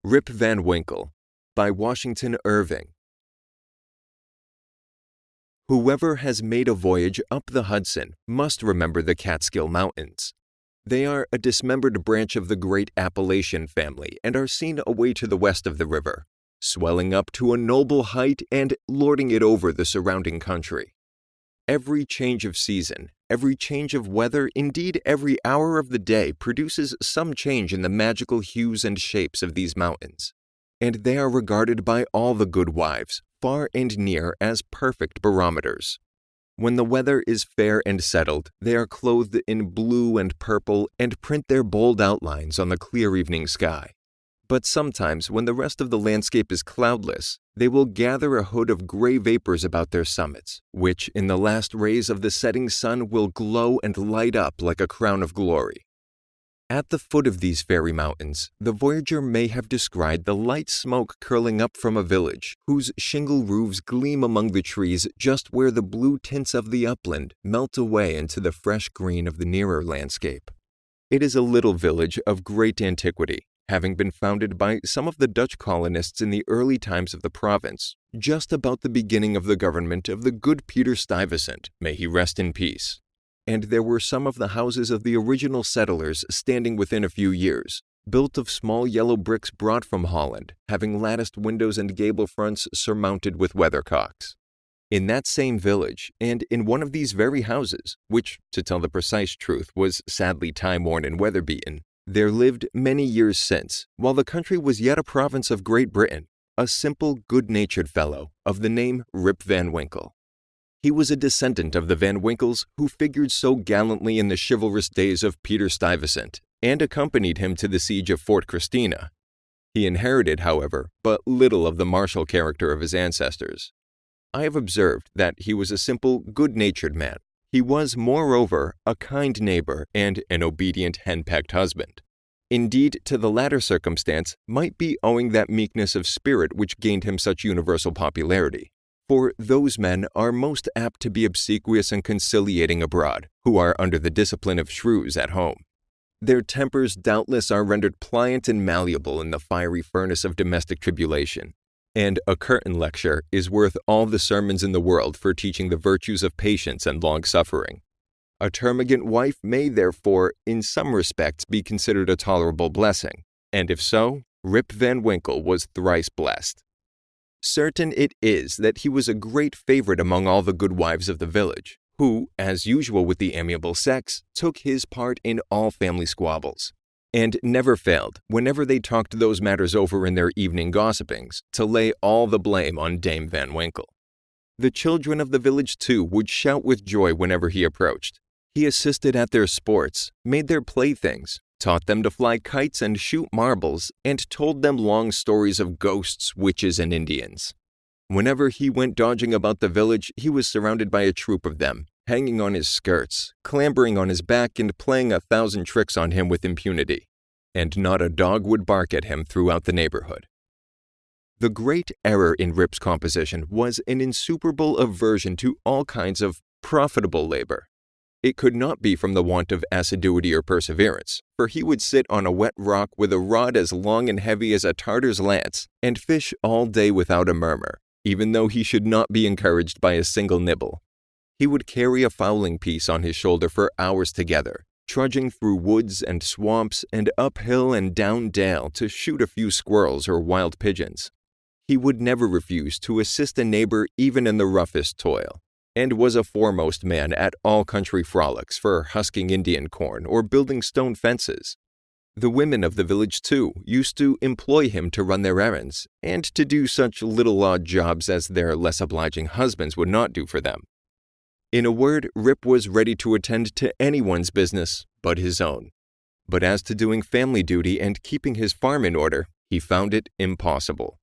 Rip Van Winkle by Washington Irving. Whoever has made a voyage up the Hudson must remember the Catskill Mountains. They are a dismembered branch of the great Appalachian family and are seen away to the west of the river, swelling up to a noble height and lording it over the surrounding country. Every change of season, every change of weather, indeed every hour of the day produces some change in the magical hues and shapes of these mountains, and they are regarded by all the good wives, far and near, as perfect barometers. When the weather is fair and settled, they are clothed in blue and purple and print their bold outlines on the clear evening sky. But sometimes, when the rest of the landscape is cloudless, they will gather a hood of gray vapors about their summits, which, in the last rays of the setting sun, will glow and light up like a crown of glory. At the foot of these fairy mountains, the voyager may have descried the light smoke curling up from a village, whose shingle roofs gleam among the trees just where the blue tints of the upland melt away into the fresh green of the nearer landscape. It is a little village of great antiquity, having been founded by some of the Dutch colonists in the early times of the province, just about the beginning of the government of the good Peter Stuyvesant, may he rest in peace. And there were some of the houses of the original settlers standing within a few years, built of small yellow bricks brought from Holland, having latticed windows and gable fronts surmounted with weathercocks. In that same village, and in one of these very houses, which, to tell the precise truth, was sadly time-worn and weather-beaten, there lived many years since, while the country was yet a province of Great Britain, a simple, good-natured fellow of the name Rip Van Winkle. He was a descendant of the Van Winkles who figured so gallantly in the chivalrous days of Peter Stuyvesant, and accompanied him to the siege of Fort Christina. He inherited, however, but little of the martial character of his ancestors. I have observed that he was a simple, good-natured man. He was, moreover, a kind neighbor and an obedient, henpecked husband. Indeed, to the latter circumstance might be owing that meekness of spirit which gained him such universal popularity. For those men are most apt to be obsequious and conciliating abroad, who are under the discipline of shrews at home. Their tempers doubtless are rendered pliant and malleable in the fiery furnace of domestic tribulation, and a curtain lecture is worth all the sermons in the world for teaching the virtues of patience and long-suffering. A termagant wife may, therefore, in some respects be considered a tolerable blessing, and if so, Rip Van Winkle was thrice blessed. Certain it is that he was a great favorite among all the good wives of the village, who, as usual with the amiable sex, took his part in all family squabbles, and never failed, whenever they talked those matters over in their evening gossipings, to lay all the blame on Dame Van Winkle. The children of the village, too, would shout with joy whenever he approached. He assisted at their sports, made their playthings, taught them to fly kites and shoot marbles, and told them long stories of ghosts, witches, and Indians. Whenever he went dodging about the village, he was surrounded by a troop of them, hanging on his skirts, clambering on his back, and playing 1,000 tricks on him with impunity. And not a dog would bark at him throughout the neighborhood. The great error in Rip's composition was an insuperable aversion to all kinds of profitable labor. It could not be from the want of assiduity or perseverance, for he would sit on a wet rock with a rod as long and heavy as a Tartar's lance, and fish all day without a murmur, even though he should not be encouraged by a single nibble. He would carry a fowling piece on his shoulder for hours together, trudging through woods and swamps and up hill and down dale to shoot a few squirrels or wild pigeons. He would never refuse to assist a neighbor even in the roughest toil, and was a foremost man at all country frolics for husking Indian corn or building stone fences. The women of the village, too, used to employ him to run their errands, and to do such little odd jobs as their less obliging husbands would not do for them. In a word, Rip was ready to attend to anyone's business but his own. But as to doing family duty and keeping his farm in order, he found it impossible.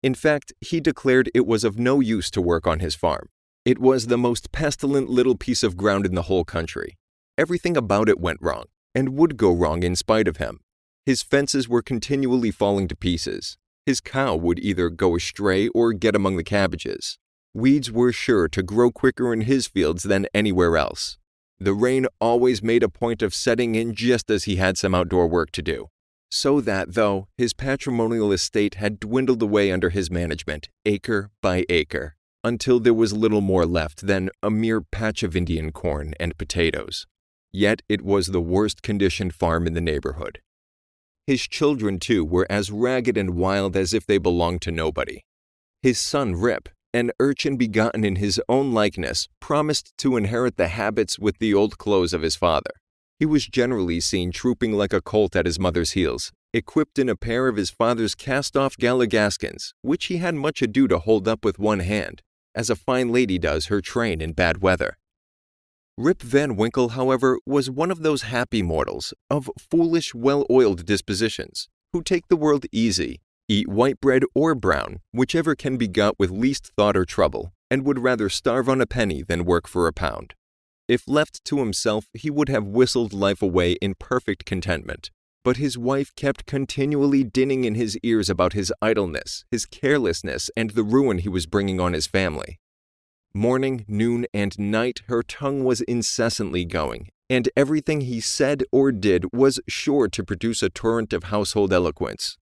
In fact, he declared it was of no use to work on his farm. It was the most pestilent little piece of ground in the whole country. Everything about it went wrong, and would go wrong in spite of him. His fences were continually falling to pieces. His cow would either go astray or get among the cabbages. Weeds were sure to grow quicker in his fields than anywhere else. The rain always made a point of setting in just as he had some outdoor work to do. So that, though, his patrimonial estate had dwindled away under his management, acre by acre, until there was little more left than a mere patch of Indian corn and potatoes. Yet it was the worst-conditioned farm in the neighborhood. His children, too, were as ragged and wild as if they belonged to nobody. His son Rip, an urchin begotten in his own likeness, promised to inherit the habits with the old clothes of his father. He was generally seen trooping like a colt at his mother's heels, equipped in a pair of his father's cast-off galligaskins, which he had much ado to hold up with one hand, as a fine lady does her train in bad weather. Rip Van Winkle, however, was one of those happy mortals, of foolish, well-oiled dispositions, who take the world easy, eat white bread or brown, whichever can be got with least thought or trouble, and would rather starve on a penny than work for a pound. If left to himself, he would have whistled life away in perfect contentment. But his wife kept continually dinning in his ears about his idleness, his carelessness, and the ruin he was bringing on his family. Morning, noon, and night her tongue was incessantly going, and everything he said or did was sure to produce a torrent of household eloquence.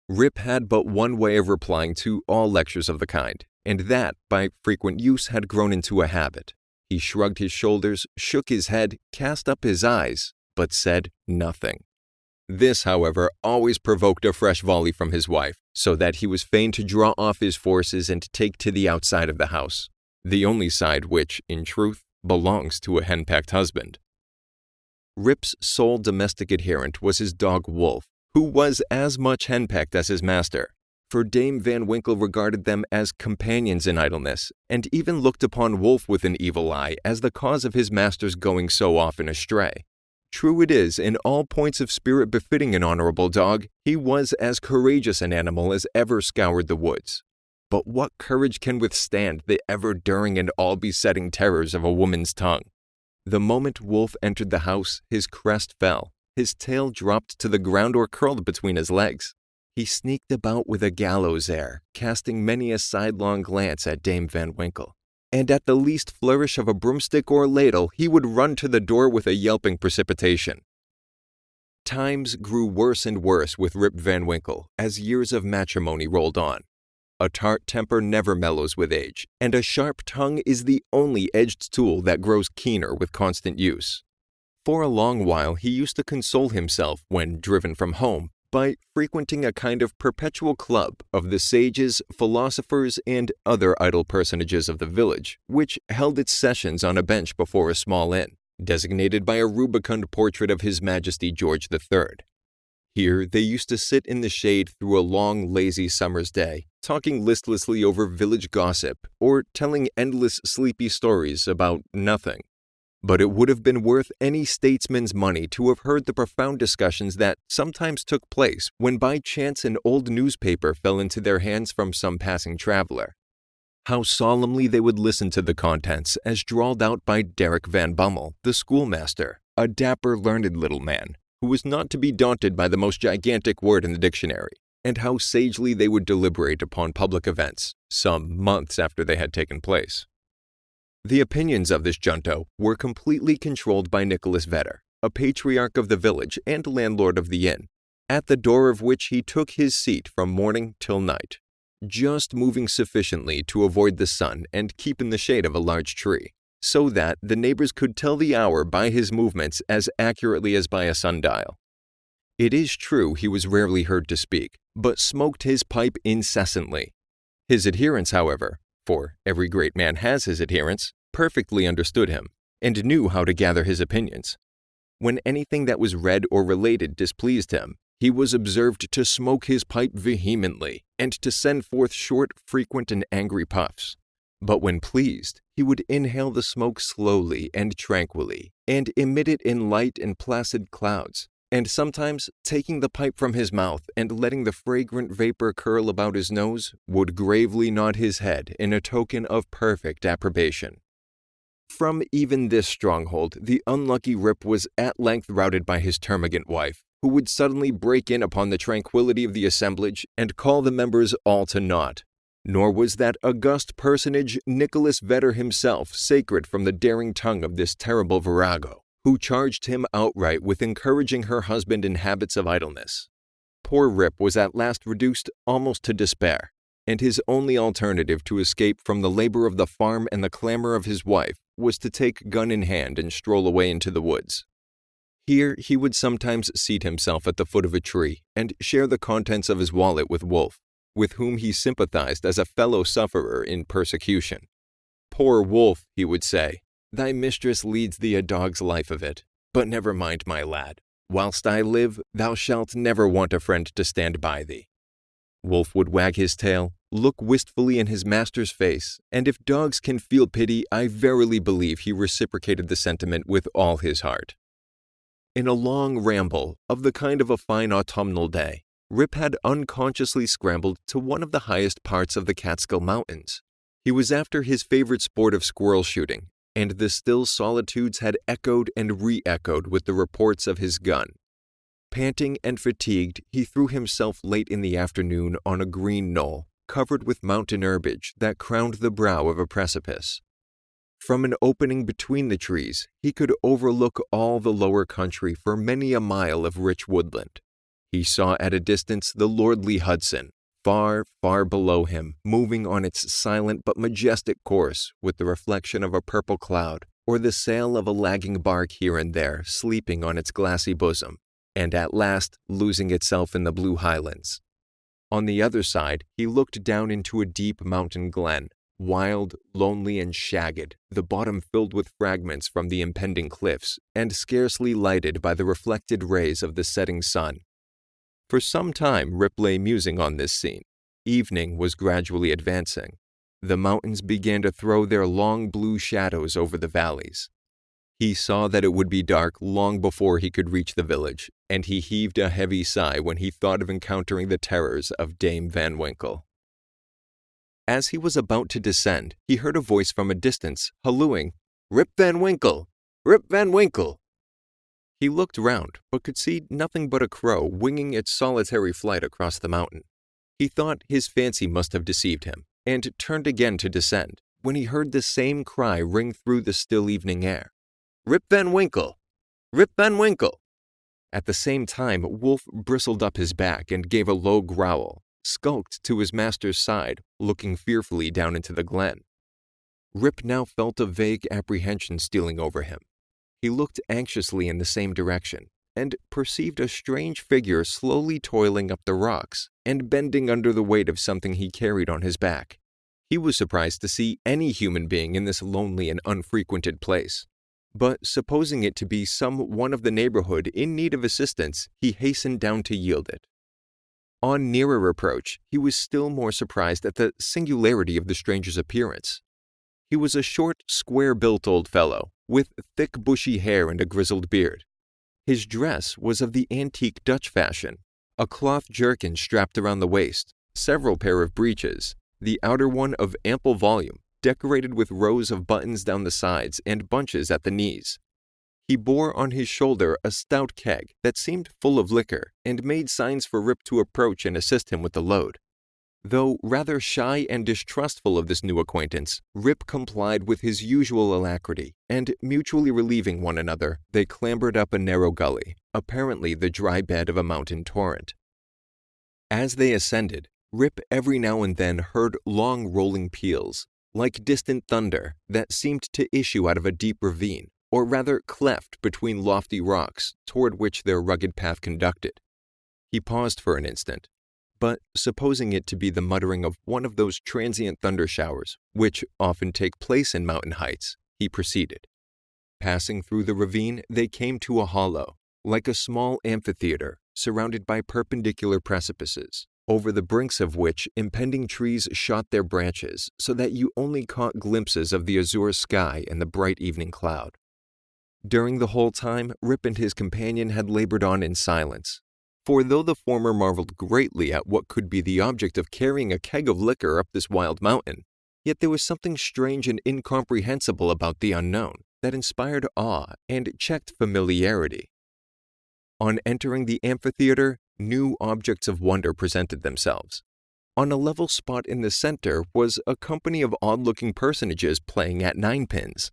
Rip had but one way of replying to all lectures of the kind, and that, by frequent use, had grown into a habit. He shrugged his shoulders, shook his head, cast up his eyes, but said nothing. This, however, always provoked a fresh volley from his wife, so that he was fain to draw off his forces and take to the outside of the house, the only side which, in truth, belongs to a henpecked husband. Rip's sole domestic adherent was his dog Wolf, who was as much henpecked as his master, for Dame Van Winkle regarded them as companions in idleness, and even looked upon Wolf with an evil eye as the cause of his master's going so often astray. True it is, in all points of spirit befitting an honorable dog, he was as courageous an animal as ever scoured the woods. But what courage can withstand the ever-during and all-besetting terrors of a woman's tongue? The moment Wolf entered the house, his crest fell, his tail dropped to the ground or curled between his legs. He sneaked about with a gallows air, casting many a sidelong glance at Dame Van Winkle, and at the least flourish of a broomstick or ladle he would run to the door with a yelping precipitation. Times grew worse and worse with Rip Van Winkle as years of matrimony rolled on. A tart temper never mellows with age, and a sharp tongue is the only edged tool that grows keener with constant use. For a long while he used to console himself, when driven from home, by frequenting a kind of perpetual club of the sages, philosophers, and other idle personages of the village, which held its sessions on a bench before a small inn, designated by a rubicund portrait of His Majesty George III. Here they used to sit in the shade through a long, lazy summer's day, talking listlessly over village gossip, or telling endless sleepy stories about nothing. But it would have been worth any statesman's money to have heard the profound discussions that sometimes took place when by chance an old newspaper fell into their hands from some passing traveler. How solemnly they would listen to the contents as drawled out by Derrick Van Bummel, the schoolmaster, a dapper, learned little man, who was not to be daunted by the most gigantic word in the dictionary, and how sagely they would deliberate upon public events, some months after they had taken place. The opinions of this junto were completely controlled by Nicholas Vedder, a patriarch of the village and landlord of the inn, at the door of which he took his seat from morning till night, just moving sufficiently to avoid the sun and keep in the shade of a large tree, so that the neighbors could tell the hour by his movements as accurately as by a sundial. It is true he was rarely heard to speak, but smoked his pipe incessantly. His adherents, however, for every great man has his adherents, perfectly understood him, and knew how to gather his opinions. When anything that was read or related displeased him, he was observed to smoke his pipe vehemently, and to send forth short, frequent, and angry puffs. But when pleased, he would inhale the smoke slowly and tranquilly, and emit it in light and placid clouds, and sometimes, taking the pipe from his mouth and letting the fragrant vapor curl about his nose, would gravely nod his head in a token of perfect approbation. From even this stronghold, the unlucky Rip was at length routed by his termagant wife, who would suddenly break in upon the tranquillity of the assemblage and call the members all to naught. Nor was that august personage, Nicholas Vedder himself, sacred from the daring tongue of this terrible virago, who charged him outright with encouraging her husband in habits of idleness. Poor Rip was at last reduced almost to despair, and his only alternative to escape from the labor of the farm and the clamor of his wife was to take gun in hand and stroll away into the woods. Here he would sometimes seat himself at the foot of a tree and share the contents of his wallet with Wolf, with whom he sympathized as a fellow sufferer in persecution. "Poor Wolf," he would say, "thy mistress leads thee a dog's life of it, but never mind, my lad. Whilst I live, thou shalt never want a friend to stand by thee." Wolf would wag his tail, look wistfully in his master's face, and if dogs can feel pity, I verily believe he reciprocated the sentiment with all his heart. In a long ramble, of the kind of a fine autumnal day, Rip had unconsciously scrambled to one of the highest parts of the Catskill Mountains. He was after his favorite sport of squirrel shooting, and the still solitudes had echoed and re-echoed with the reports of his gun. Panting and fatigued, he threw himself late in the afternoon on a green knoll, covered with mountain herbage that crowned the brow of a precipice. From an opening between the trees, he could overlook all the lower country for many a mile of rich woodland. He saw at a distance the lordly Hudson, far, far below him, moving on its silent but majestic course with the reflection of a purple cloud, or the sail of a lagging bark here and there sleeping on its glassy bosom, and at last losing itself in the blue highlands. On the other side, he looked down into a deep mountain glen, wild, lonely, and shagged, the bottom filled with fragments from the impending cliffs, and scarcely lighted by the reflected rays of the setting sun. For some time Rip lay musing on this scene. Evening was gradually advancing. The mountains began to throw their long blue shadows over the valleys. He saw that it would be dark long before he could reach the village, and he heaved a heavy sigh when he thought of encountering the terrors of Dame Van Winkle. As he was about to descend, he heard a voice from a distance, hallooing, "Rip Van Winkle! Rip Van Winkle!" He looked round, but could see nothing but a crow winging its solitary flight across the mountain. He thought his fancy must have deceived him, and turned again to descend, when he heard the same cry ring through the still evening air. "Rip Van Winkle! Rip Van Winkle!" At the same time, Wolf bristled up his back and gave a low growl, skulked to his master's side, looking fearfully down into the glen. Rip now felt a vague apprehension stealing over him. He looked anxiously in the same direction, and perceived a strange figure slowly toiling up the rocks, and bending under the weight of something he carried on his back. He was surprised to see any human being in this lonely and unfrequented place, but supposing it to be some one of the neighborhood in need of assistance, he hastened down to yield it. On nearer approach, he was still more surprised at the singularity of the stranger's appearance. He was a short, square-built old fellow, with thick bushy hair and a grizzled beard. His dress was of the antique Dutch fashion, a cloth jerkin strapped around the waist, several pair of breeches, the outer one of ample volume, decorated with rows of buttons down the sides and bunches at the knees. He bore on his shoulder a stout keg that seemed full of liquor, and made signs for Rip to approach and assist him with the load. Though rather shy and distrustful of this new acquaintance, Rip complied with his usual alacrity, and mutually relieving one another, they clambered up a narrow gully, apparently the dry bed of a mountain torrent. As they ascended, Rip every now and then heard long rolling peals, like distant thunder, that seemed to issue out of a deep ravine, or rather cleft between lofty rocks toward which their rugged path conducted. He paused for an instant, but supposing it to be the muttering of one of those transient thunder showers which often take place in mountain heights, he proceeded. Passing through the ravine, they came to a hollow, like a small amphitheater, surrounded by perpendicular precipices, over the brinks of which impending trees shot their branches so that you only caught glimpses of the azure sky and the bright evening cloud. During the whole time, Rip and his companion had labored on in silence, for though the former marveled greatly at what could be the object of carrying a keg of liquor up this wild mountain, yet there was something strange and incomprehensible about the unknown that inspired awe and checked familiarity. On entering the amphitheater, new objects of wonder presented themselves. On a level spot in the center was a company of odd-looking personages playing at ninepins.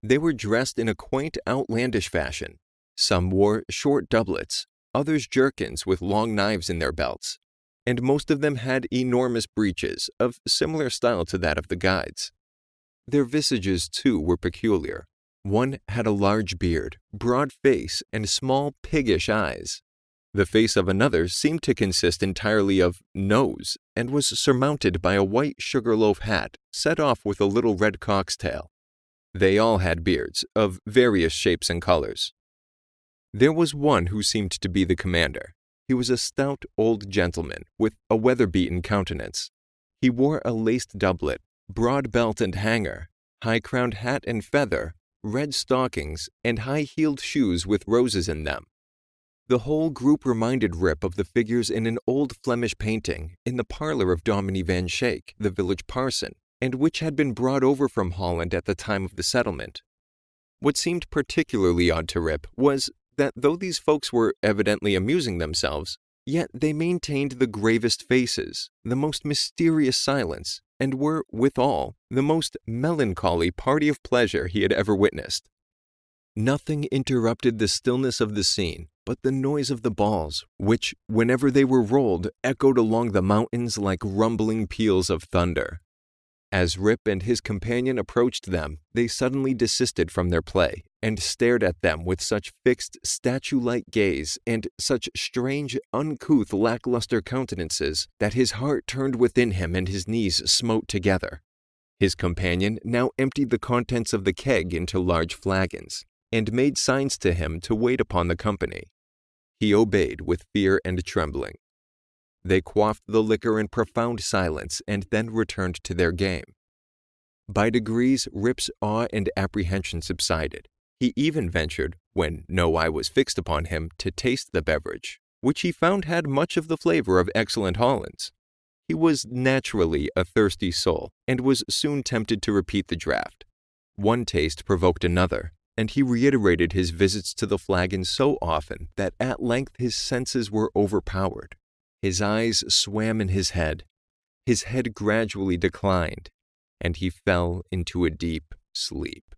They were dressed in a quaint, outlandish fashion. Some wore short doublets, others jerkins with long knives in their belts, and most of them had enormous breeches of similar style to that of the guides. Their visages, too, were peculiar. One had a large beard, broad face, and small, piggish eyes. The face of another seemed to consist entirely of nose, and was surmounted by a white sugar-loaf hat set off with a little red cock's tail. They all had beards, of various shapes and colors. There was one who seemed to be the commander. He was a stout old gentleman with a weather-beaten countenance. He wore a laced doublet, broad belt and hanger, high-crowned hat and feather, red stockings, and high-heeled shoes with roses in them. The whole group reminded Rip of the figures in an old Flemish painting in the parlor of Dominie Van Schaik, the village parson, and which had been brought over from Holland at the time of the settlement. What seemed particularly odd to Rip was that though these folks were evidently amusing themselves, yet they maintained the gravest faces, the most mysterious silence, and were, withal, the most melancholy party of pleasure he had ever witnessed. Nothing interrupted the stillness of the scene but the noise of the balls, which, whenever they were rolled, echoed along the mountains like rumbling peals of thunder. As Rip and his companion approached them, they suddenly desisted from their play, and stared at them with such fixed, statue-like gaze and such strange, uncouth, lackluster countenances that his heart turned within him and his knees smote together. His companion now emptied the contents of the keg into large flagons, and made signs to him to wait upon the company. He obeyed with fear and trembling. They quaffed the liquor in profound silence and then returned to their game. By degrees, Rip's awe and apprehension subsided. He even ventured, when no eye was fixed upon him, to taste the beverage, which he found had much of the flavor of excellent Hollands. He was naturally a thirsty soul, and was soon tempted to repeat the draught. One taste provoked another, and he reiterated his visits to the flagon so often that at length his senses were overpowered. His eyes swam in his head gradually declined, and he fell into a deep sleep.